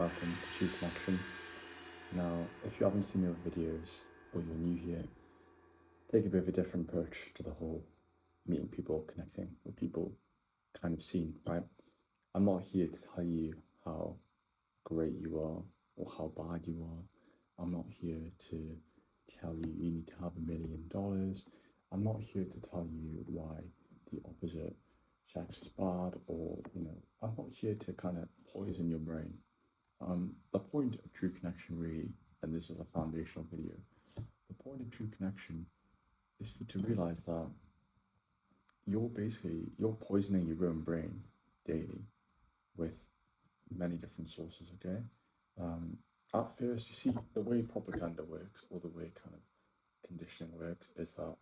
welcome to True Connection. Now, if you haven't seen the other videos or you're new here, take a bit of a different approach to the whole meeting people, connecting with people kind of scene, right? I'm not here to tell you how great you are or how bad you are. I'm not here to tell you you need to have $1 million. I'm not here to tell you why the opposite sex is bad, or I'm not here to kind of poison your brain. The point of True Connection really, and this is a foundational video, the point of True Connection is for you to realize that you're poisoning your own brain daily with many different sources, okay? At first, you see, the way propaganda works, or the way kind of conditioning works, is that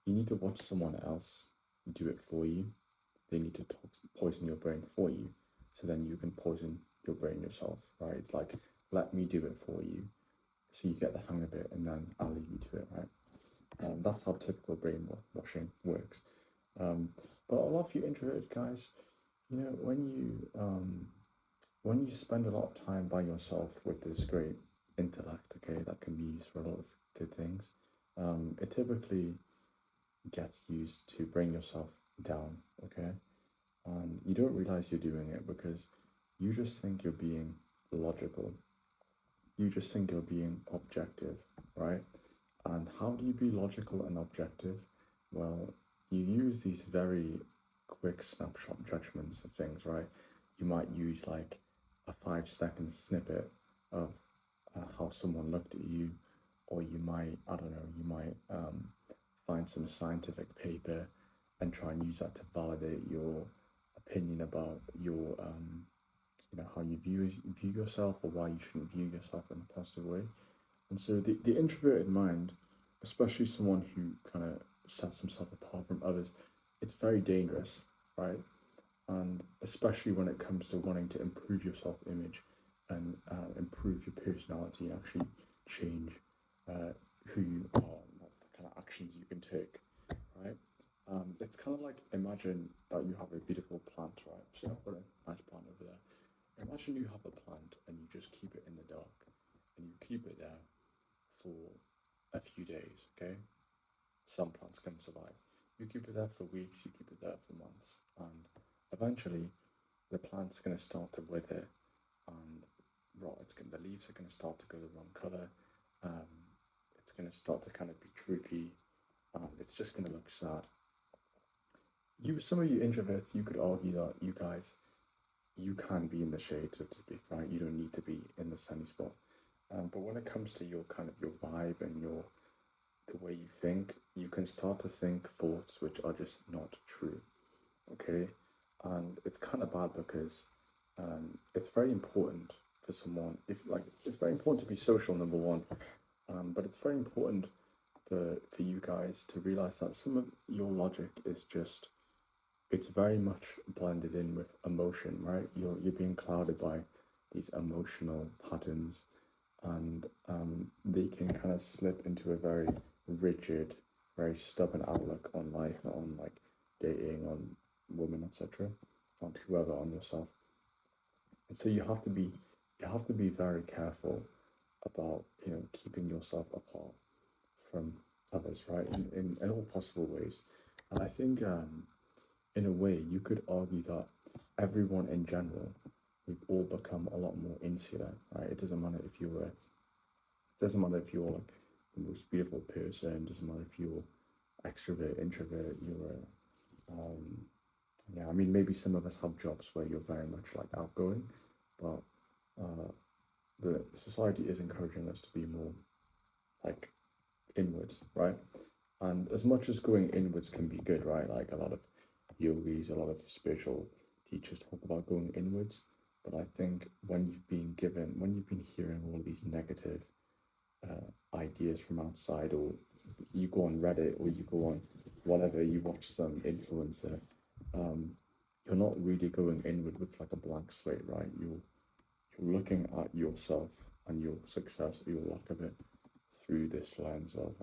you need to watch someone else do it for you. They need to poison your brain for you, so then you can poison your brain yourself, right? It's like, let me do it for you, so you get the hang of it, and then I'll leave you to it, right? That's how typical brainwashing works. But a lot of you introverted guys, when you spend a lot of time by yourself with this great intellect, okay, that can be used for a lot of good things, it typically gets used to bring yourself down, okay? And you don't realize you're doing it because you just think you're being logical. You just think you're being objective, right? And how do you be logical and objective? Well, you use these very quick snapshot judgments of things, right? You might use like a 5-second snippet of how someone looked at you, or you might, I don't know, you might find some scientific paper and try and use that to validate your opinion about your how you view yourself, or why you shouldn't view yourself in a positive way. And so the introverted mind, especially someone who kind of sets himself apart from others, it's very dangerous, right? And especially when it comes to wanting to improve your self-image and improve your personality and actually change who you are and what kind of actions you can take, right? It's kind of like, imagine that you have a beautiful plant, right? So I've got a nice plant over there. Imagine you have a plant and you just keep it in the dark, and you keep it there for a few days, okay? Some plants can survive. You keep it there for weeks, you keep it there for months, and eventually the plant's going to start to wither and rot. The leaves are going to start to go the wrong color. It's going to start to kind of be droopy, and it's just going to look sad. Some of you introverts, you could argue that you guys, you can be in the shade, so to speak, right? You don't need to be in the sunny spot. But when it comes to your kind of your vibe and the way you think, you can start to think thoughts which are just not true, okay? And it's kind of bad because it's very important for someone, it's very important to be social, number one, but it's very important for you guys to realize that some of your logic is just, it's very much blended in with emotion, right? You're being clouded by these emotional patterns, and they can kind of slip into a very rigid, very stubborn outlook on life, on like dating, on women, etc., on whoever, on yourself. And so you have to be very careful about keeping yourself apart from others, right? In all possible ways. And I think in a way you could argue that everyone in general, we've all become a lot more insular, right? It doesn't matter if you're like the most beautiful person, it doesn't matter if you're extrovert, introvert, I mean, maybe some of us have jobs where you're very much like outgoing, but the society is encouraging us to be more like inwards, right? And as much as going inwards can be good, right? Like a lot of yogis, a lot of spiritual teachers talk about going inwards, but I think when you've been hearing all these negative ideas from outside, or you go on Reddit, or you go on whatever, you watch some influencer, you're not really going inward with like a blank slate, right? You're looking at yourself and your success, or your lack of it, through this lens of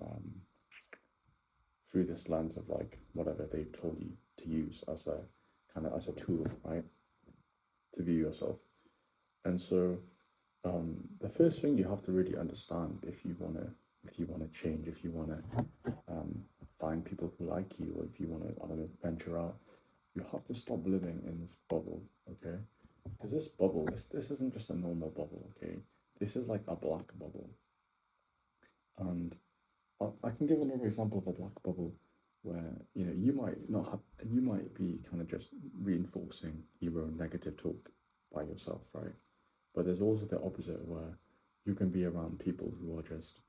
like whatever they've told you to use as a tool, right, to view yourself. And so The first thing you have to really understand if you wanna change, if you wanna find people who like you, or if you wanna, I don't know, venture out, you have to stop living in this bubble, okay? Because this bubble, this isn't just a normal bubble, okay? This is like a black bubble, and I can give another example of a black bubble where you might not have, you might be kind of just reinforcing your own negative talk by yourself, right? But there's also the opposite where you can be around people who are just,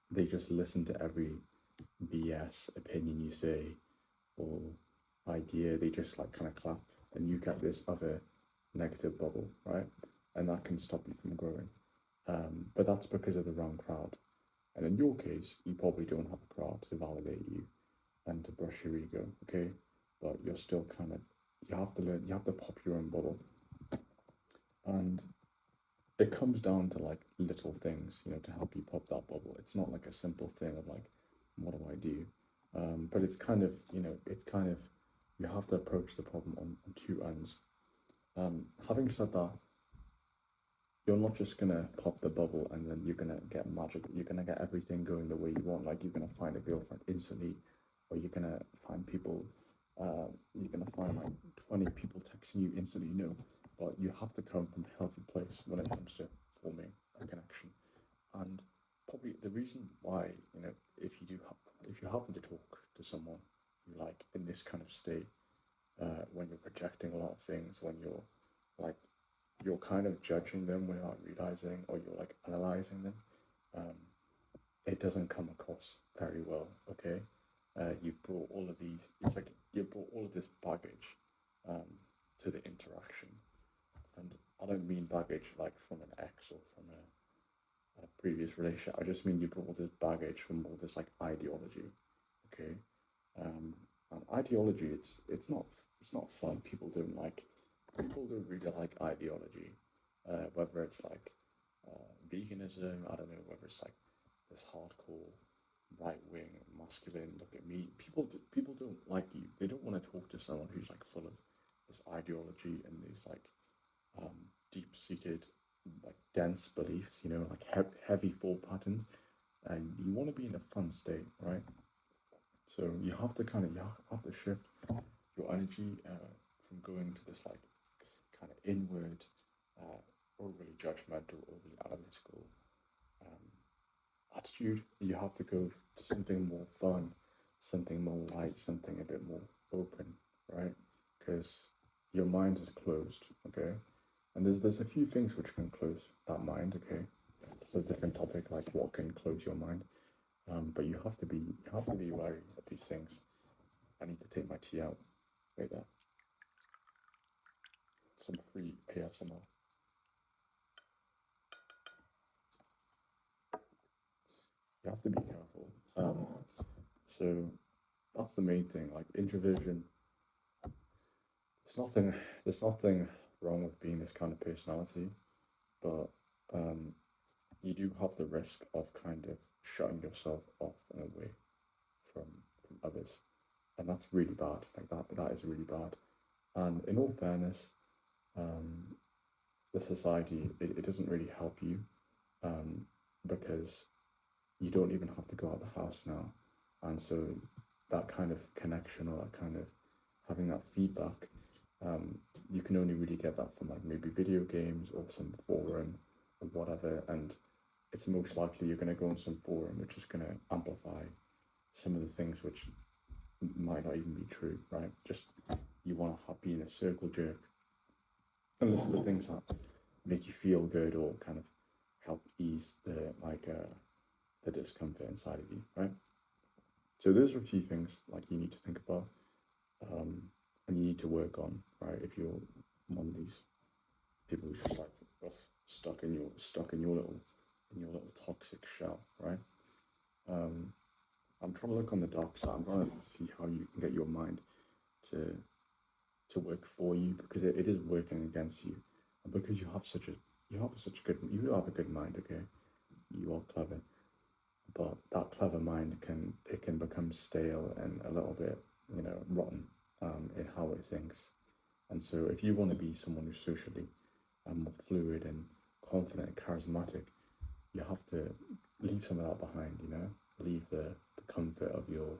they just listen to every BS opinion you say or idea, they just like kind of clap, and you get this other negative bubble, right? And that can stop you from growing. But that's because of the wrong crowd. And in your case, you probably don't have a crowd to validate you and to brush your ego, okay? But you're still kind of, you have to learn, you have to pop your own bubble. And it comes down to like little things, to help you pop that bubble. It's not like a simple thing of like, what do I do? But it's kind of, you have to approach the problem on two ends. Having said that, you're not just gonna pop the bubble and then you're gonna get magic. You're gonna get everything going the way you want. Like you're gonna find a girlfriend instantly, or you're gonna find people. You're gonna find like 20 people texting you instantly. No, but you have to come from a healthy place when it comes to forming a connection. And probably the reason why, if you happen to talk to someone you like in this kind of state, when you're projecting a lot of things, when like you're kind of judging them without realizing, or you're like analyzing them, um, it doesn't come across very well. Okay, you've brought all of these. It's like you brought all of this baggage um, to the interaction, and I don't mean baggage like from an ex or from a previous relationship. I just mean you brought all this baggage from all this like ideology. Okay, um, and ideology, it's not fun. People don't really like ideology, whether it's like veganism. I don't know whether it's like this hardcore right wing masculine look at me. People don't like you. They don't want to talk to someone who's like full of this ideology and these like deep seated like dense beliefs. Like heavy thought patterns, and you want to be in a fun state, right? So you have to shift your energy from going to this like kind of inward, overly judgmental, overly analytical um, attitude. You have to go to something more fun, something more light, something a bit more open, right? Because your mind is closed, okay? And there's a few things which can close that mind, okay? It's a different topic, like what can close your mind. But you have to be wary of these things. I need to take my tea out. Wait there. Some free ASMR. You have to be careful. So that's the main thing. Like introversion, there's nothing there's nothing wrong with being this kind of personality, but um, you do have the risk of kind of shutting yourself off and away from from others, and that's really bad. Like that is really bad. And in all fairness, um, the society, it doesn't really help you, um, because you don't even have to go out the house now, and so that kind of connection, or that kind of having that feedback, you can only really get that from like maybe video games or some forum or whatever, and it's most likely you're going to go on some forum which is going to amplify some of the things which might not even be true, right? Just you want to be in a circle jerk and listen to things that make you feel good or kind of help ease the discomfort inside of you, right? So those are a few things like you need to think about, um, and you need to work on, right? If you're one of these people who's just like ugh, stuck in your little toxic shell, right? Um, I'm trying to look on the dark side. I'm trying to see how you can get your mind to to work for you, because it is working against you, and because you have a good mind. Okay, you are clever, but that clever mind can become stale and a little bit rotten in how it thinks. And so if you want to be someone who's socially more fluid and confident and charismatic, you have to leave some of that behind, you know? Leave the comfort of your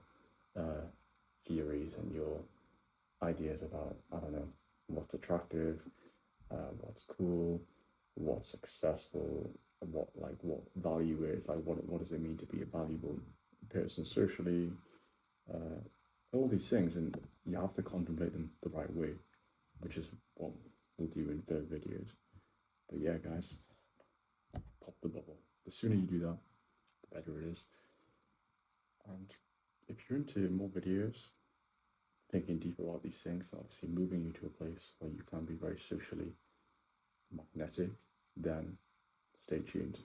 theories and your ideas about, I don't know, what's attractive, what's cool, what's successful, what value is, like what does it mean to be a valuable person socially, all these things, and you have to contemplate them the right way, which is what we'll do in further videos. But yeah, guys, pop the bubble. The sooner you do that, the better it is. And if you're into more videos, thinking deeper about these things, obviously moving you to a place where you can be very socially magnetic, then stay tuned.